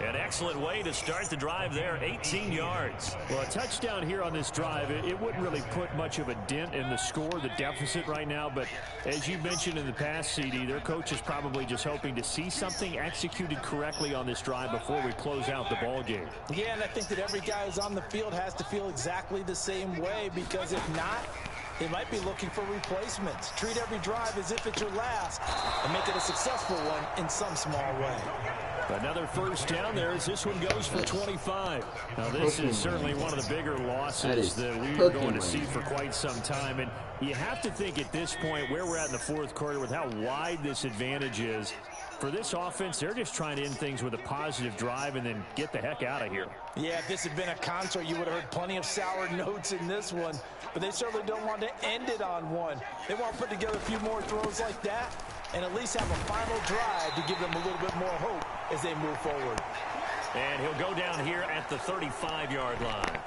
An excellent way to start the drive there, 18 yards. Well, a touchdown here on this drive, it wouldn't really put much of a dent in the score, the deficit right now. But as you mentioned in the past, CD, their coach is probably just hoping to see something executed correctly on this drive before we close out the ball game. Yeah, and I think that every guy who's on the field has to feel exactly the same way, because if not, they might be looking for replacements. Treat every drive as if it's your last and make it a successful one in some small way. Another 1st down there as this one goes for 25. Now, this is certainly one of the bigger losses that we are going to see for quite some time. And you have to think at this point where we're at in the fourth quarter with how wide this advantage is. For this offense, they're just trying to end things with a positive drive and then get the heck out of here. Yeah, if this had been a concert, you would have heard plenty of sour notes in this one. But they certainly don't want to end it on one. They want to put together a few more throws like that and at least have a final drive to give them a little bit more hope as they move forward. And he'll go down here at the 35-yard line.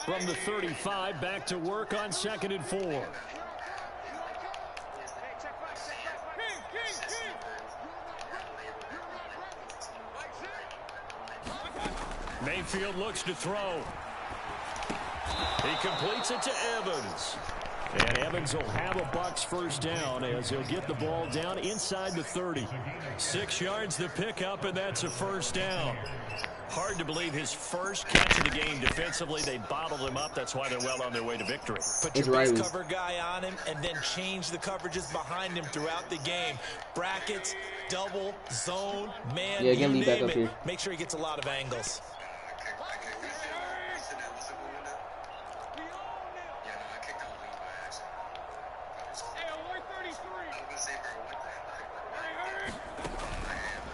From the 35, back to work on 2nd and 4. Mayfield looks to throw. He completes it to Evans. And Evans will have a Bucs 1st down as he'll get the ball down inside the 30. 6 yards to pick up, and that's a 1st down. Hard to believe his first catch of the game defensively. They bottled him up. That's why they're well on their way to victory. Put your best cover guy on him and then change the coverages behind him throughout the game. Brackets, double, zone, man, yeah, you name back up it. here. Make sure he gets a lot of angles.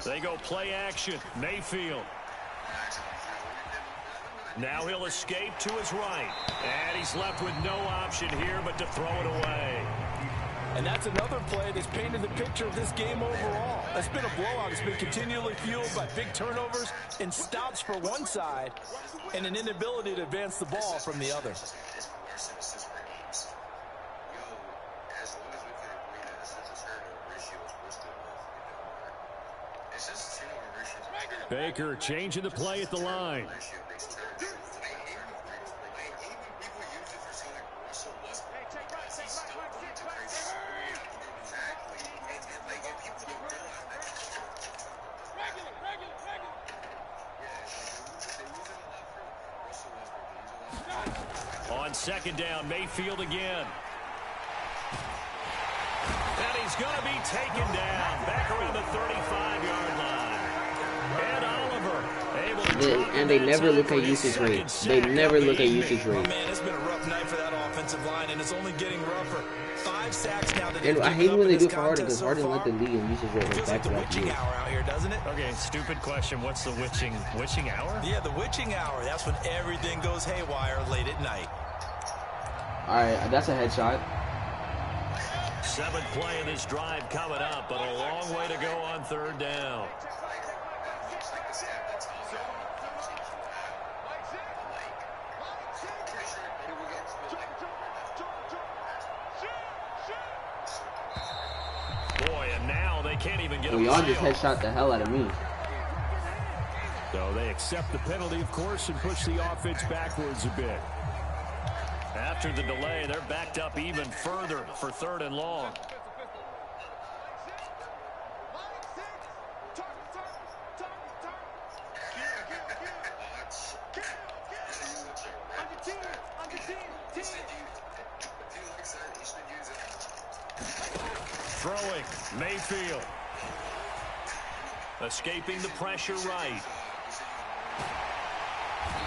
They go play action. Mayfield. Now he'll escape to his right. And he's left with no option here but to throw it away. And that's another play that's painted the picture of this game overall. It's been a blowout. It's been continually fueled by big turnovers and stops for one side and an inability to advance the ball from the other. Baker changing the play at the line. On second down, Mayfield again. And he's going to be taken down back around the 35-yard line. And Oliver able to drop And they never look at usage rate. They never look at usage rate. Oh, man, it's been a rough night for that offensive line, and it's only getting rougher. 5 sacks now. And I hate when they do it for Harden, because Harden led the league in usage rate like back to back years. Hour out here, doesn't it? Okay, stupid question. What's the witching hour? Yeah, the witching hour. That's when everything goes haywire late at night. All right, that's a headshot. 7th play in this drive coming up, but a long way to go on 3rd down. Boy, and now they can't even get Well, y'all just headshot the hell out of me. So they accept the penalty, of course, and push the offense backwards a bit. After the delay, they're backed up even further for 3rd and long. Throwing, Mayfield. Escaping the pressure right.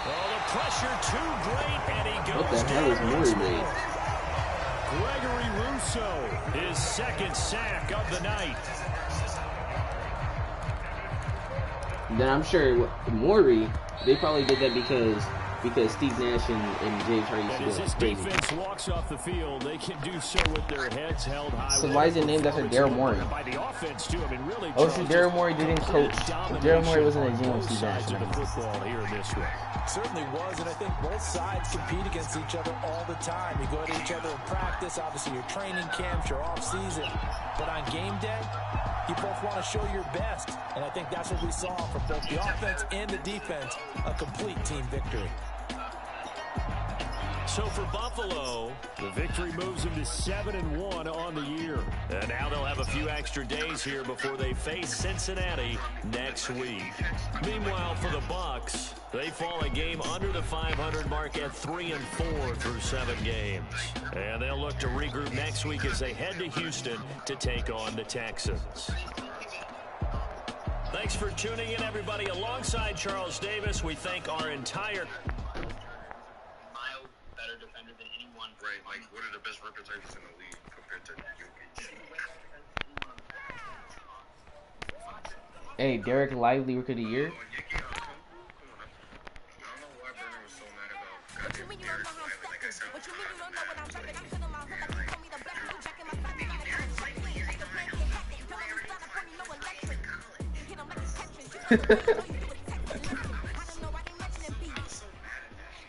Oh, the pressure too great, and he goes What the hell is Murray? Gregory Rousseau, his 2nd sack of the night. Then I'm sure Maury, they probably did that because Steve Nash and James Harden used to do As it. this defense walks off the field, they can do so with their heads held high. So why is it named after Daryl Morey? By the offense too. I mean, really. Oh, so Daryl Morey didn't coach. Daryl Morey wasn't a GM. Steve Nash. The football here in this one. Certainly was, and I think both sides compete against each other all the time. You go at each other in practice, obviously your training camps, your off-season. But on game day, you both want to show your best. And I think that's what we saw from both the offense and the defense, a complete team victory. So for Buffalo, the victory moves them to 7-1 on the year. And now they'll have a few extra days here before they face Cincinnati next week. Meanwhile, for the Bucs, they fall a game under the 500 mark at 3-4 through 7 games. And they'll look to regroup next week as they head to Houston to take on the Texans. Thanks for tuning in, everybody. Alongside Charles Davis, we thank our entire... better defender than anyone. Right, like one of the best repertories in the league compared to Jokic. Hey, Derek Lively Rookie of the Year. Like I said,